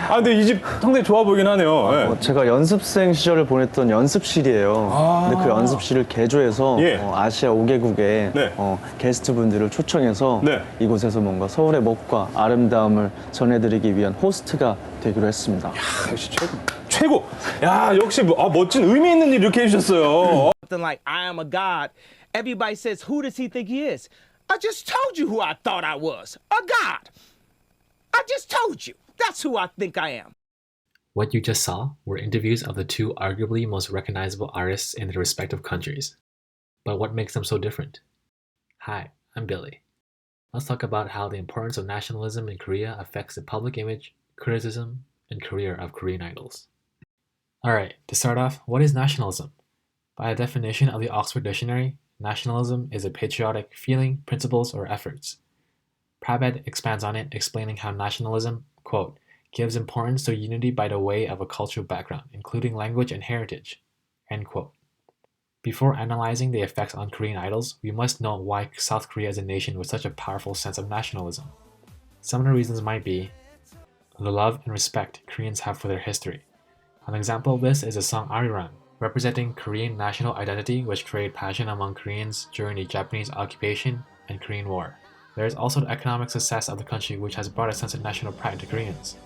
아, 근데 이 집 상당히 좋아 보이긴 하네요. 네. 제가 연습생 시절을 보냈던 연습실이에요. 근데 그 연습실을 개조해서 예. 아시아 5개국의 네. 게스트분들을 초청해서 네. 이곳에서 뭔가 서울의 멋과 아름다움을 전해드리기 위한 호스트가 되기로 했습니다. 역시 최고. 최고. 야, 역시 멋진 의미 있는 일 이렇게 해주셨어요. Something like I am a god. Everybody says, who does he think he is? I just told you who I thought I was. A god. I just told you. That's who I think I am. What you just saw were interviews of the two arguably most recognizable artists in their respective countries. But what makes them so different? Hi, I'm Billy. Let's talk about how the importance of nationalism in Korea affects the public image, criticism, and career of Korean idols. Alright, to start off, what is nationalism? By a definition of the Oxford Dictionary, nationalism is a patriotic feeling, principles, or efforts. Prabhat expands on it, explaining how nationalism, quote, gives importance to unity by the way of a cultural background, including language and heritage, end quote. Before analyzing the effects on Korean idols, we must know why South Korea is a nation with such a powerful sense of nationalism. Some of the reasons might be the love and respect Koreans have for their history. An example of this is the song Arirang, representing Korean national identity, which created passion among Koreans during the Japanese occupation and Korean War. There is also the economic success of the country, which has brought a sense of national pride to Koreans.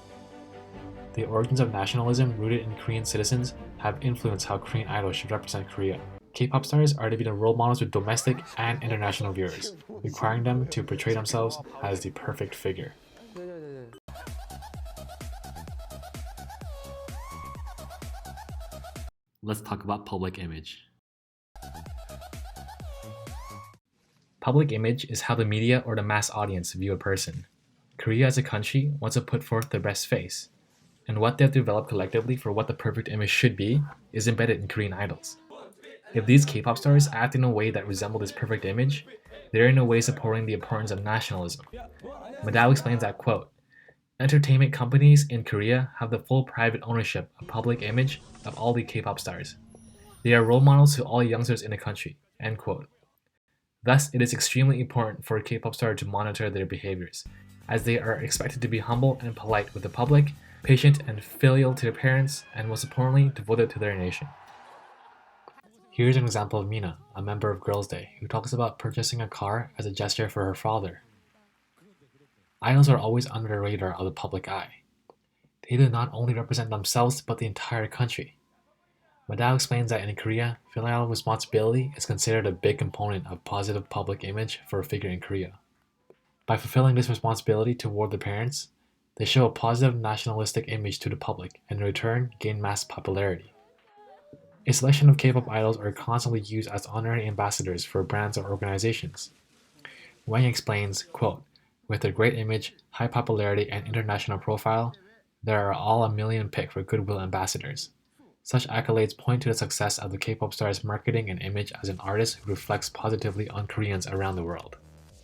The origins of nationalism rooted in Korean citizens have influenced how Korean idols should represent Korea. K-pop stars are to be the role models with domestic and international viewers, requiring them to portray themselves as the perfect figure. Let's talk about public image. Public image is how the media or the mass audience view a person. Korea as a country wants to put forth their best face, and what they've developed collectively for what the perfect image should be is embedded in Korean idols. If these K-pop stars act in a way that resemble this perfect image, they're in a way supporting the importance of nationalism. Madao explains that, quote, entertainment companies in Korea have the full private ownership of public image of all the K-pop stars. They are role models to all youngsters in the country, end quote. Thus, it is extremely important for a K-pop star to monitor their behaviors, as they are expected to be humble and polite with the public, patient and filial to their parents, and most importantly, devoted to their nation. Here's an example of Mina, a member of Girls' Day, who talks about purchasing a car as a gesture for her father. Idols are always under the radar of the public eye. They do not only represent themselves, but the entire country. Madao explains that in Korea, filial responsibility is considered a big component of positive public image for a figure in Korea. By fulfilling this responsibility toward the parents, they show a positive nationalistic image to the public and in return gain mass popularity. A selection of K-pop idols are constantly used as honorary ambassadors for brands or organizations. Wang explains, quote, with their great image, high popularity, and international profile, there are all a million picked for goodwill ambassadors. Such accolades point to the success of the K-pop star's marketing and image as an artist who reflects positively on Koreans around the world.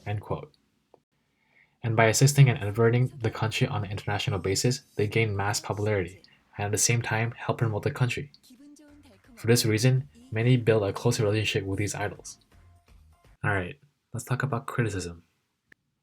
End quote. And by assisting and adverting the country on an international basis, they gain mass popularity, and at the same time help promote the country. For this reason, many build a close relationship with these idols. Alright, let's talk about criticism.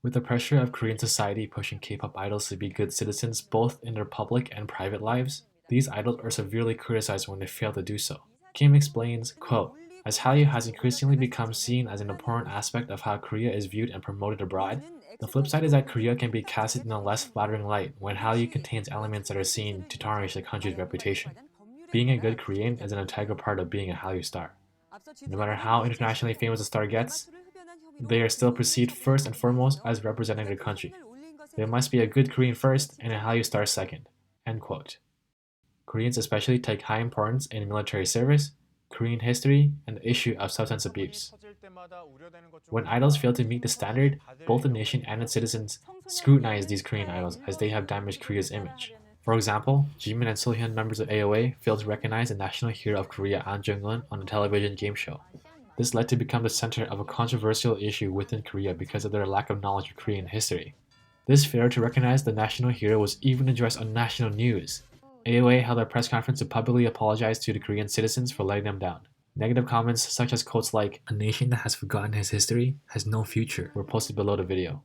With the pressure of Korean society pushing K-pop idols to be good citizens both in their public and private lives, these idols are severely criticized when they fail to do so. Kim explains, quote, as Hallyu has increasingly become seen as an important aspect of how Korea is viewed and promoted abroad, the flip side is that Korea can be casted in a less flattering light when Hallyu contains elements that are seen to tarnish the country's reputation. Being a good Korean is an integral part of being a Hallyu star. No matter how internationally famous a star gets, they are still perceived first and foremost as representing their country. They must be a good Korean first and a Hallyu star second. End quote. Koreans especially take high importance in military service, Korean history, and the issue of substance abuse. When idols fail to meet the standard, both the nation and its citizens scrutinize these Korean idols as they have damaged Korea's image. For example, Jimin and Seolhyun, members of AOA, failed to recognize the national hero of Korea, An Jung-un, on a television game show. This led to become the center of a controversial issue within Korea because of their lack of knowledge of Korean history. This failure to recognize the national hero was even addressed on national news. AOA held a press conference to publicly apologize to the Korean citizens for letting them down. Negative comments such as quotes like, "A nation that has forgotten his history has no future," were posted below the video.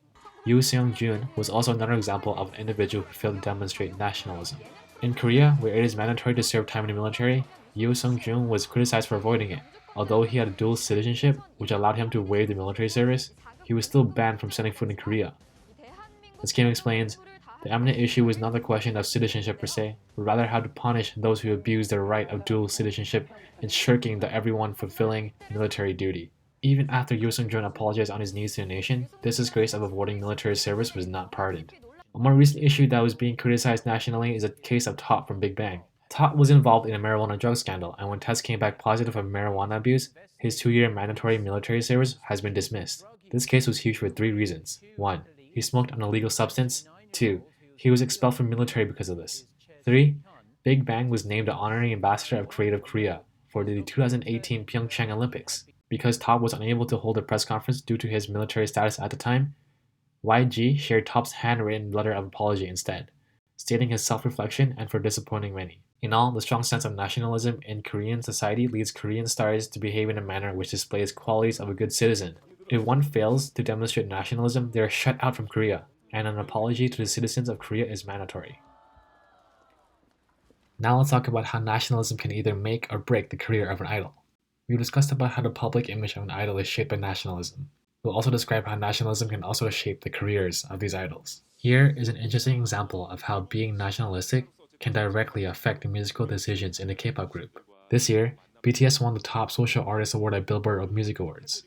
Yujeong was also another example of an individual who failed to demonstrate nationalism. In Korea, where it is mandatory to serve time in the military, Jeongsuk was criticized for avoiding it. Although he had a dual citizenship, which allowed him to waive the military service, he was still banned from setting foot in Korea. As Kim explains, the eminent issue was not the question of citizenship per se, but rather how to punish those who abuse their right of dual citizenship and shirking the everyone fulfilling military duty. Even after Jeongsuk apologized on his knees to the nation, this disgrace of avoiding military service was not pardoned. A more recent issue that was being criticized nationally is the case of Trot from Big Bang. Trot was involved in a marijuana drug scandal, and when tests came back positive of marijuana abuse, his 2-year mandatory military service has been dismissed. This case was huge for 3 reasons. 1. He smoked an illegal substance. 2. He was expelled from military because of this. 3. Big Bang was named the honorary ambassador of Creative Korea for the 2018 Pyeongchang Olympics. Because Trot was unable to hold a press conference due to his military status at the time, YG shared Trot's handwritten letter of apology instead, stating his self-reflection and for disappointing many. In all, the strong sense of nationalism in Korean society leads Korean stars to behave in a manner which displays qualities of a good citizen. If one fails to demonstrate nationalism, they are shut out from Korea, and an apology to the citizens of Korea is mandatory. Now let's talk about how nationalism can either make or break the career of an idol. We've discussed about how the public image of an idol is shaped by nationalism. We'll also describe how nationalism can also shape the careers of these idols. Here is an interesting example of how being nationalistic can directly affect the musical decisions in a K-pop group. This year, BTS won the Top Social Artist Award at Billboard Music Awards,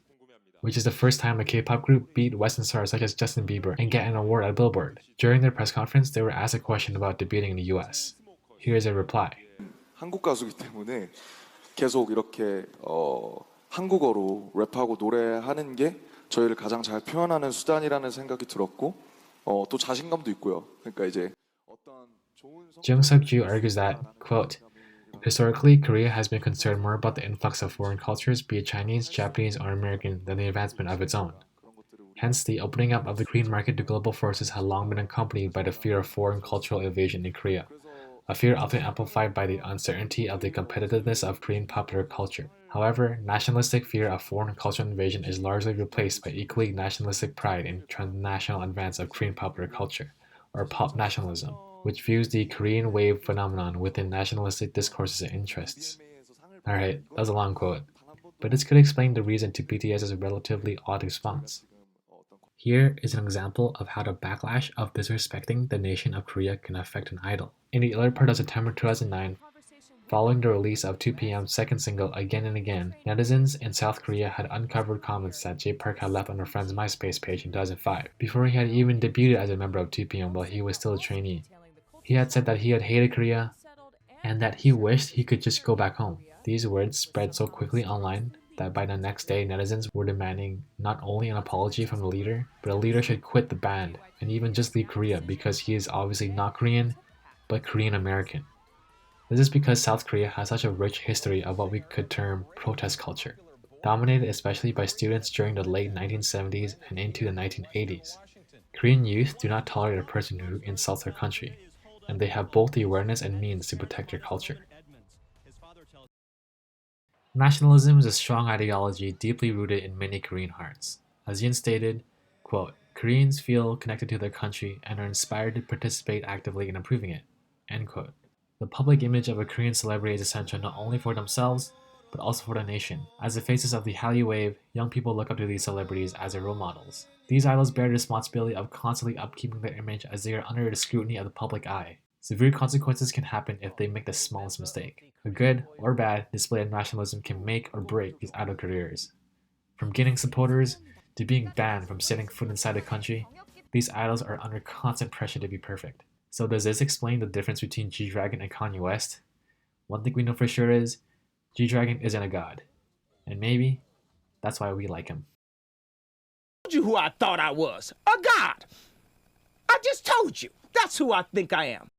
which is the first time a K-pop group beat Western stars such as Justin Bieber and get an award at Billboard. During their press conference, they were asked a question about debuting in the US. Here's a reply. 한국 가수이기 때문에 계속 이렇게 한국어로 랩하고 노래하는 게 저희를 가장 잘 표현하는 수단이라는 생각이 들었고 또 자신감도 있고요. 그러니까 이제 어떤 Jeongsuk argues that, quote, historically, Korea has been concerned more about the influx of foreign cultures, be it Chinese, Japanese, or American, than the advancement of its own. Hence, the opening up of the Korean market to global forces had long been accompanied by the fear of foreign cultural invasion in Korea, a fear often amplified by the uncertainty of the competitiveness of Korean popular culture. However, nationalistic fear of foreign cultural invasion is largely replaced by equally nationalistic pride in transnational advance of Korean popular culture, or pop nationalism, which views the Korean wave phenomenon within nationalistic discourses and interests. Alright, that was a long quote, but this could explain the reason to BTS's relatively odd response. Here is an example of how the backlash of disrespecting the nation of Korea can affect an idol. In the early part of September 2009, following the release of 2PM's second single Again and Again, netizens in South Korea had uncovered comments that J Park had left on her friend's MySpace page in 2005, before he had even debuted as a member of 2PM while he was still a trainee. He had said that he had hated Korea, and that he wished he could just go back home. These words spread so quickly online that by the next day, netizens were demanding not only an apology from the leader, but a leader should quit the band and even just leave Korea because he is obviously not Korean, but Korean American. This is because South Korea has such a rich history of what we could term protest culture, dominated especially by students during the late 1970s and into the 1980s. Korean youth do not tolerate a person who insults their country, and they have both the awareness and means to protect their culture. Nationalism is a strong ideology deeply rooted in many Korean hearts. As Yin stated, quote, Koreans feel connected to their country and are inspired to participate actively in improving it, end quote. The public image of a Korean celebrity is essential not only for themselves, but also for the nation. As the faces of the Hallyu wave, young people look up to these celebrities as their role models. These idols bear the responsibility of constantly upkeeping their image as they are under the scrutiny of the public eye. Severe consequences can happen if they make the smallest mistake. A good or bad display of nationalism can make or break these idol careers. From gaining supporters to being banned from setting foot inside the country, these idols are under constant pressure to be perfect. So does this explain the difference between G-Dragon and Kanye West? One thing we know for sure is, G-Dragon isn't a god. And maybe that's why we like him. I told you who I thought I was. A god. I just told you. That's who I think I am.